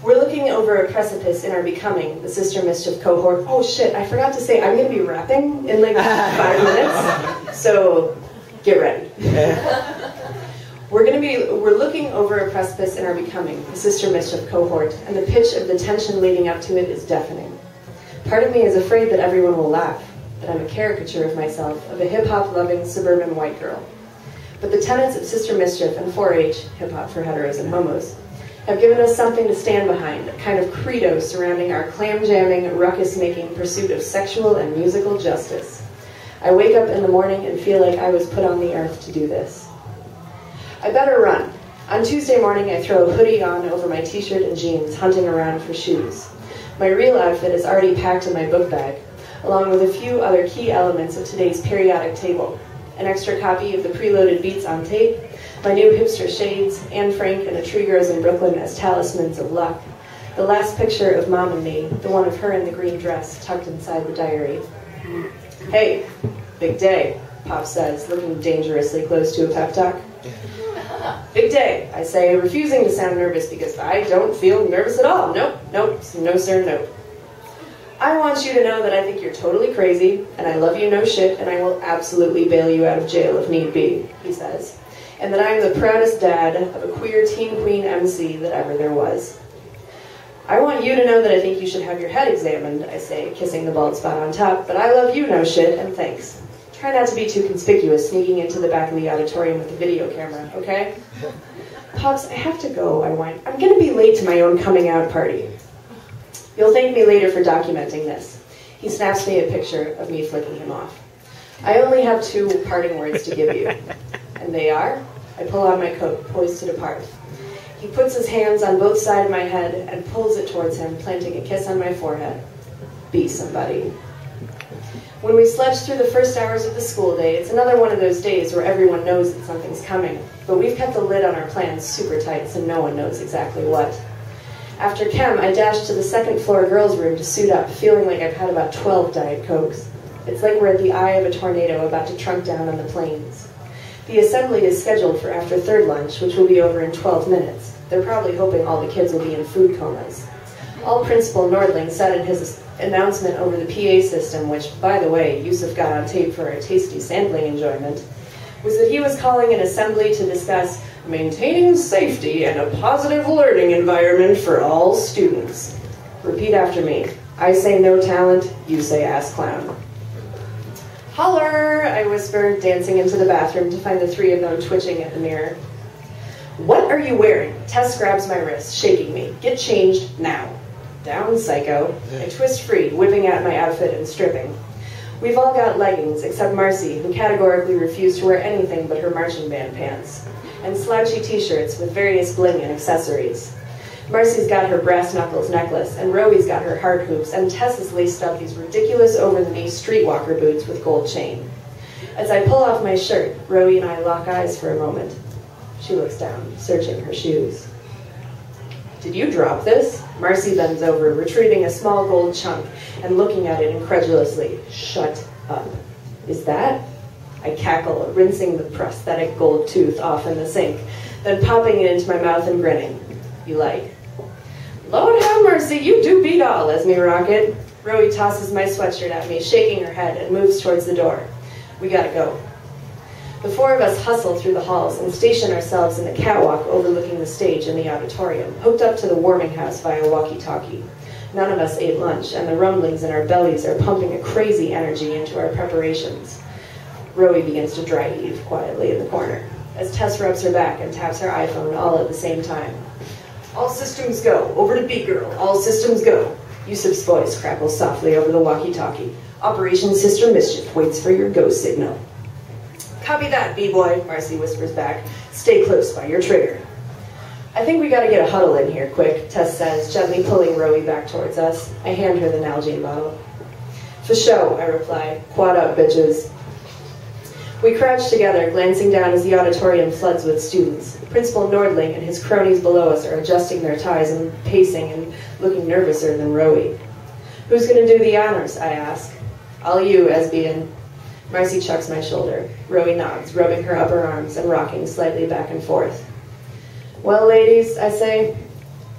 We're looking over a precipice in our becoming, the Sister Mischief cohort. Oh shit, I forgot to say, I'm going to be rapping in like 5 minutes, so get ready. We're looking over a precipice in our becoming, the Sister Mischief cohort, and the pitch of the tension leading up to it is deafening. Part of me is afraid that everyone will laugh, that I'm a caricature of myself, of a hip-hop loving suburban white girl. But the tenets of Sister Mischief and 4-H, hip-hop for heteros and homos, have given us something to stand behind, a kind of credo surrounding our clam-jamming, ruckus-making pursuit of sexual and musical justice. I wake up in the morning and feel like I was put on the earth to do this. I better run. On Tuesday morning, I throw a hoodie on over my t-shirt and jeans, hunting around for shoes. My real outfit is already packed in my book bag, along with a few other key elements of today's periodic table. An extra copy of the preloaded Beats on tape, my new hipster shades, Anne Frank and the Tree Girls in Brooklyn as talismans of luck, the last picture of Mom and me, the one of her in the green dress tucked inside the diary. Hey, big day, Pop says, looking dangerously close to a pep talk. Big day, I say, refusing to sound nervous because I don't feel nervous at all. Nope, no sir, nope. I want you to know that I think you're totally crazy, and I love you no shit, and I will absolutely bail you out of jail if need be, he says. And that I am the proudest dad of a queer teen queen MC that ever there was. I want you to know that I think you should have your head examined, I say, kissing the bald spot on top, but I love you no shit, and thanks. Try not to be too conspicuous, sneaking into the back of the auditorium with the video camera, okay? Pops, I have to go, I whine. I'm gonna be late to my own coming out party. You'll thank me later for documenting this. He snaps me a picture of me flicking him off. I only have 2 parting words to give you. And they are, I pull on my coat, poised to depart. He puts his hands on both sides of my head and pulls it towards him, planting a kiss on my forehead. Be somebody. When we sledge through the first hours of the school day, it's another one of those days where everyone knows that something's coming. But we've kept the lid on our plans super tight so no one knows exactly what. After chem, I dash to the 2nd floor girls' room to suit up, feeling like I've had about 12 Diet Cokes. It's like we're at the eye of a tornado about to trunk down on the plains. The assembly is scheduled for after 3rd lunch, which will be over in 12 minutes. They're probably hoping all the kids will be in food comas. All Principal Nordling said in his announcement over the PA system, which, by the way, Yusuf got on tape for a tasty sampling enjoyment, was that he was calling an assembly to discuss maintaining safety and a positive learning environment for all students. Repeat after me. I say no talent, you say ass clown. Holler, I whisper, dancing into the bathroom to find the 3 of them twitching at the mirror. What are you wearing? Tess grabs my wrist, shaking me. Get changed now. Down, psycho. I twist free, whipping out my outfit and stripping. We've all got leggings, except Marcy, who categorically refused to wear anything but her marching band pants, and slouchy t-shirts with various bling and accessories. Marcy's got her brass knuckles necklace, and Roey's got her heart hoops, and Tess has laced up these ridiculous over-the-knee streetwalker boots with gold chain. As I pull off my shirt, Roey and I lock eyes for a moment. She looks down, searching her shoes. Did you drop this? Marcy bends over, retrieving a small gold chunk and looking at it incredulously. Shut up. Is that? I cackle, rinsing the prosthetic gold tooth off in the sink, then popping it into my mouth and grinning. You like? Lord have mercy, you do beat all, Esme Rocket. Roey tosses my sweatshirt at me, shaking her head, and moves towards the door. We gotta go. The 4 of us hustle through the halls and station ourselves in the catwalk overlooking the stage in the auditorium, hooked up to the warming house via walkie-talkie. None of us ate lunch, and the rumblings in our bellies are pumping a crazy energy into our preparations. Roey begins to dry heave quietly in the corner, as Tess rubs her back and taps her iPhone all at the same time. All systems go. Over to B-Girl. All systems go. Yusuf's voice crackles softly over the walkie-talkie. Operation Sister Mischief waits for your go signal. Copy that, B-Boy, Marcy whispers back. Stay close by your trigger. I think we gotta get a huddle in here, quick, Tess says, gently pulling Roey back towards us. I hand her the Nalgene bottle. For show, I reply. Quad up, bitches. We crouch together, glancing down as the auditorium floods with students. Principal Nordling and his cronies below us are adjusting their ties and pacing and looking nervouser than Roey. Who's gonna do the honors, I ask. All you, Esbian. Marcy chucks my shoulder. Roey nods, rubbing her upper arms and rocking slightly back and forth. Well, ladies, I say,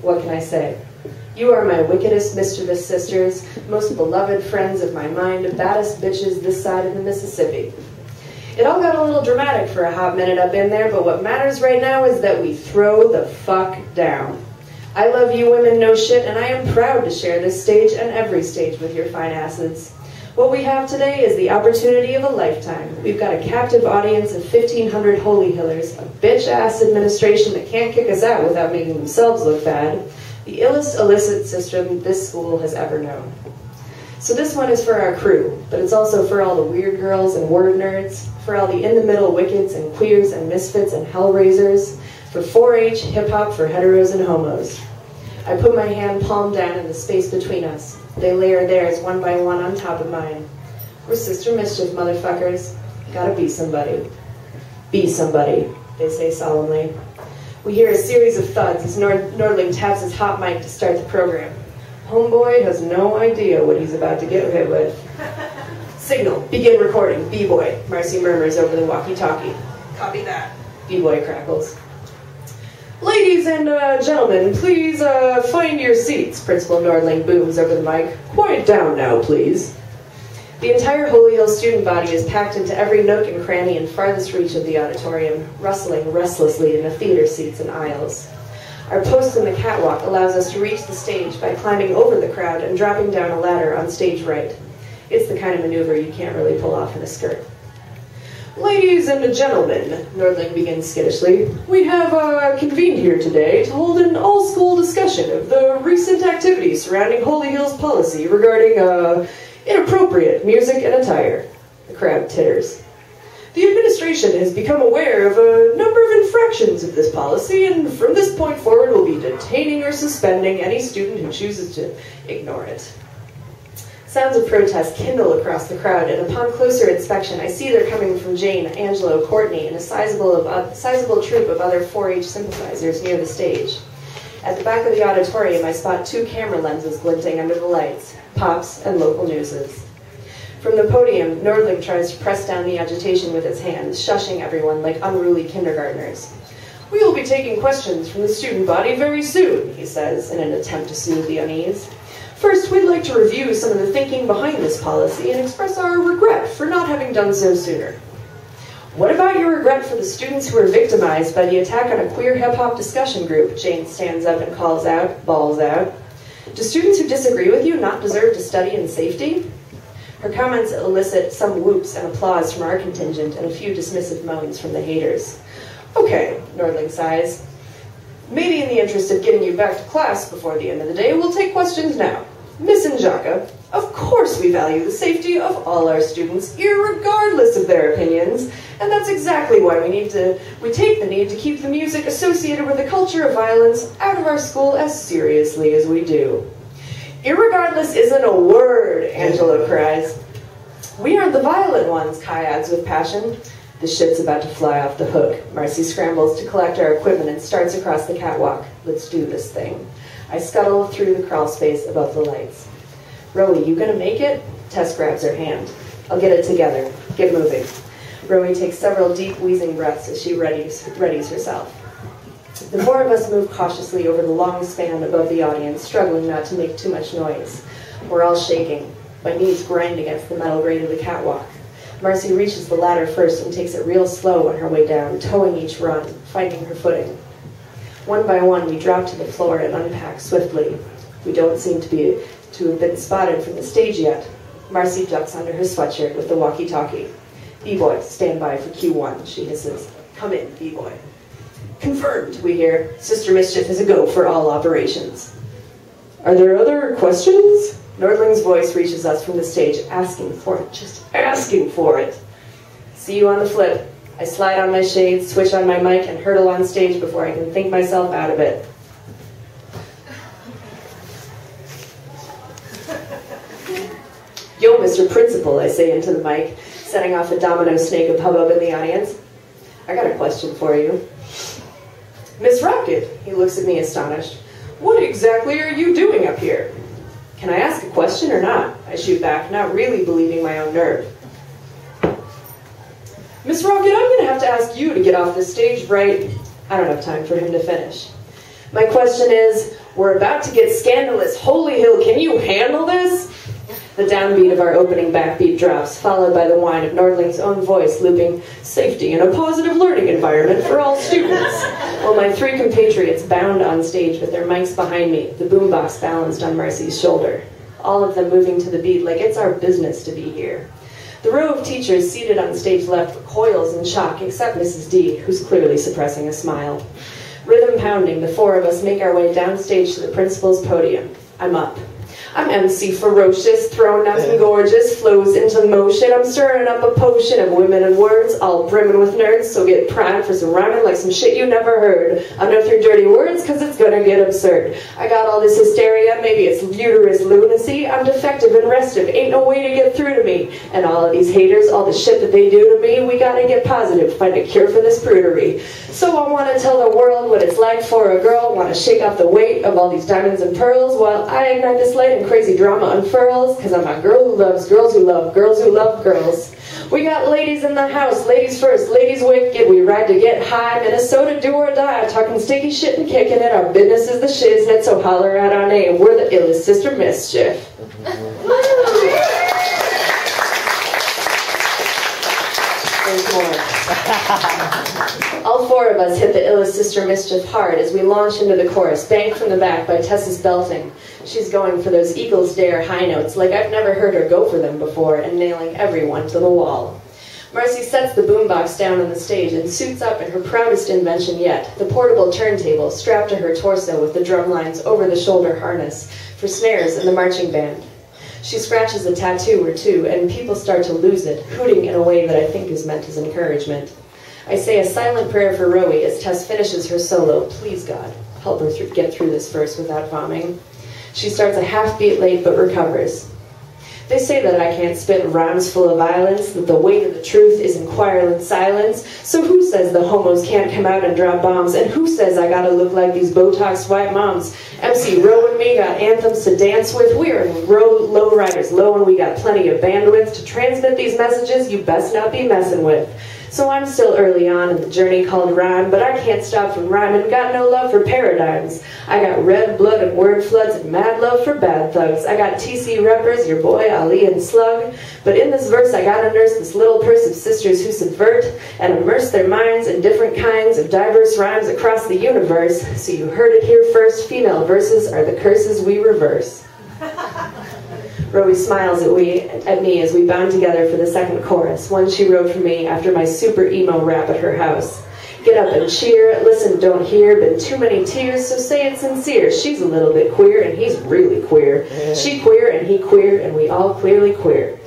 what can I say? You are my wickedest, mischievous sisters, most beloved friends of my mind, baddest bitches this side of the Mississippi. It all got a little dramatic for a hot minute up in there, but what matters right now is that we throw the fuck down. I love you women, no shit, and I am proud to share this stage and every stage with your fine asses. What we have today is the opportunity of a lifetime. We've got a captive audience of 1,500 holy hillers, a bitch-ass administration that can't kick us out without making themselves look bad, the illest illicit system this school has ever known. So this one is for our crew, but it's also for all the weird girls and word nerds, for all the in-the-middle wickeds and queers and misfits and hellraisers, for 4-H, hip-hop for heteros and homos. I put my hand palm down in the space between us. They layer theirs one by one on top of mine. We're Sister Mischief, motherfuckers. Gotta be somebody. Be somebody, they say solemnly. We hear a series of thuds as Nordling taps his hot mic to start the program. Homeboy has no idea what he's about to get hit with. Signal, begin recording, B-boy, Marcy murmurs over the walkie-talkie. Copy that. B-boy crackles. Ladies and gentlemen, please find your seats, Principal Nordling booms over the mic. Quiet down now, please. The entire Holy Hill student body is packed into every nook and cranny and farthest reach of the auditorium, rustling restlessly in the theater seats and aisles. Our post in the catwalk allows us to reach the stage by climbing over the crowd and dropping down a ladder on stage right. It's the kind of maneuver you can't really pull off in a skirt. Ladies and gentlemen, Nordling begins skittishly, we have convened here today to hold an all-school discussion of the recent activities surrounding Holy Hill's policy regarding inappropriate music and attire. The crowd titters. The administration has become aware of a number of infractions of this policy, and from this point forward will be detaining or suspending any student who chooses to ignore it. Sounds of protest kindle across the crowd, and upon closer inspection, I see they're coming from Jane, Angelo, Courtney, and a sizable troop of other 4-H sympathizers near the stage. At the back of the auditorium, I spot 2 camera lenses glinting under the lights, Pops and local newses. From the podium, Nordling tries to press down the agitation with his hands, shushing everyone like unruly kindergartners. We will be taking questions from the student body very soon, he says, in an attempt to soothe the unease. First, we'd like to review some of the thinking behind this policy and express our regret for not having done so sooner. What about your regret for the students who were victimized by the attack on a queer hip-hop discussion group? Jane stands up and calls out, bawls out. Do students who disagree with you not deserve to study in safety? Her comments elicit some whoops and applause from our contingent and a few dismissive moans from the haters. Okay, Nordling sighs. Maybe in the interest of getting you back to class before the end of the day, we'll take questions now. Miss Njaka, of course we value the safety of all our students, irregardless of their opinions, and that's exactly why we take the need to keep the music associated with the culture of violence out of our school as seriously as we do. Irregardless isn't a word, Angelo cries. We aren't the violent ones, Kai adds with passion. The shit's about to fly off the hook. Marcy scrambles to collect our equipment and starts across the catwalk. Let's do this thing. I scuttle through the crawl space above the lights. Rowie, you gonna make it? Tess grabs her hand. I'll get it together. Get moving. Rowie takes several deep, wheezing breaths as she readies herself. The 4 of us move cautiously over the long span above the audience, struggling not to make too much noise. We're all shaking. My knees grind against the metal grate of the catwalk. Marcy reaches the ladder first and takes it real slow on her way down, towing each run, finding her footing. One by one, we drop to the floor and unpack swiftly. We don't seem to have been spotted from the stage yet. Marcy ducks under her sweatshirt with the walkie-talkie. B-boy, stand by for Q1, she hisses. Come in, B-boy. Confirmed, we hear. Sister Mischief is a go for all operations. Are there other questions? Nordling's voice reaches us from the stage, asking for it, just asking for it. See you on the flip. I slide on my shades, switch on my mic, and hurtle on stage before I can think myself out of it. Yo, Mr. Principal, I say into the mic, setting off a domino snake of hubbub in the audience. I got a question for you. Miss Rocket, he looks at me astonished. What exactly are you doing up here? Can I ask a question or not? I shoot back, not really believing my own nerve. Miss Rocket, I'm going to have to ask you to get off the stage right... I don't have time for him to finish. My question is, we're about to get scandalous. Holy hill, can you handle this? The downbeat of our opening backbeat drops, followed by the whine of Nordling's own voice looping, "Safety in a positive learning environment for all students," while my three compatriots bound on stage with their mics behind me, the boombox balanced on Marcy's shoulder. All of them moving to the beat like it's our business to be here. The row of teachers seated on stage left recoils in shock, except Mrs. D, who's clearly suppressing a smile. Rhythm pounding, the four of us make our way downstage to the principal's podium. I'm up. I'm MC ferocious, throwing down some gorgeous flows into motion. I'm stirring up a potion of women and words, all brimming with nerds, so get primed for some rhyming like some shit you never heard. Under through dirty words, cause it's gonna get absurd. I got all this hysteria, maybe it's uterus lunacy. I'm defective and restive, ain't no way to get through to me. And all of these haters, all the shit that they do to me, we gotta get positive, find a cure for this prudery. So I wanna tell the world what it's like for a girl, wanna shake off the weight of all these diamonds and pearls, while I ignite this light and crazy drama unfurls, cause I'm a girl who loves girls who love girls who love girls. We got ladies in the house, ladies first, ladies wicked, we ride to get high, Minnesota do or die, talking sticky shit and kicking it, our business is the shiznit, so holler out our name, we're the illest Sister Mischief. There's more. All four of us hit the illest Sister Mischief hard as we launch into the chorus, banked from the back by Tessa's belting. She's going for those Eagles Dare high notes like I've never heard her go for them before, and nailing everyone to the wall. Marcy sets the boombox down on the stage and suits up in her proudest invention yet, the portable turntable strapped to her torso with the drum lines over the shoulder harness for snares and the marching band. She scratches a tattoo or two, and people start to lose it, hooting in a way that I think is meant as encouragement. I say a silent prayer for Rowie as Tess finishes her solo. Please, God, help her get through this verse without vomiting. She starts a half beat late but recovers. They say that I can't spit rhymes full of violence, that the weight of the truth is in querulent silence. So who says the homos can't come out and drop bombs? And who says I gotta look like these Botox white moms? MC Rowe and me got anthems to dance with. We are low riders low, and we got plenty of bandwidth to transmit these messages you best not be messing with. So I'm still early on in the journey called rhyme, but I can't stop from rhyming, got no love for paradigms. I got red blood and word floods and mad love for bad thugs. I got TC reppers, your boy Ali and Slug. But in this verse I gotta nurse this little purse of sisters who subvert and immerse their minds in different kinds of diverse rhymes across the universe. So you heard it here first, female verses are the curses we reverse. Rowie smiles at me as we bound together for the second chorus, one she wrote for me after my super emo rap at her house. Get up and cheer, listen, don't hear, been too many tears, so say it sincere. She's a little bit queer, and he's really queer. She queer, and he queer, and we all clearly queer.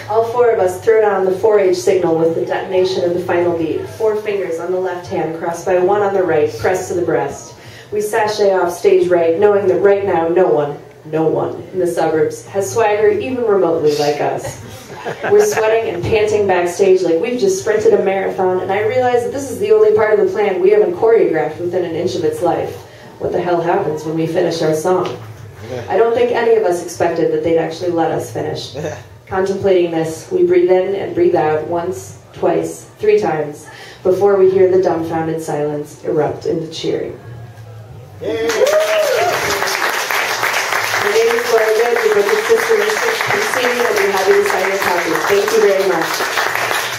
All four of us throw down the 4H signal with the detonation of the final beat. 4 fingers on the left hand, crossed by 1 on the right, pressed to the breast. We sashay off stage right, knowing that right now no one in the suburbs has swagger even remotely like us. We're sweating and panting backstage like we've just sprinted a marathon, and I realize that this is the only part of the plan we haven't choreographed within an inch of its life. What the hell happens when we finish our song? I don't think any of us expected that they'd actually let us finish. Contemplating this, we breathe in and breathe out once, twice, 3 times, before we hear the dumbfounded silence erupt into cheering. My name is Laura Good, the Sister Mischief. I'm seeing you, and I'll be happy to sign your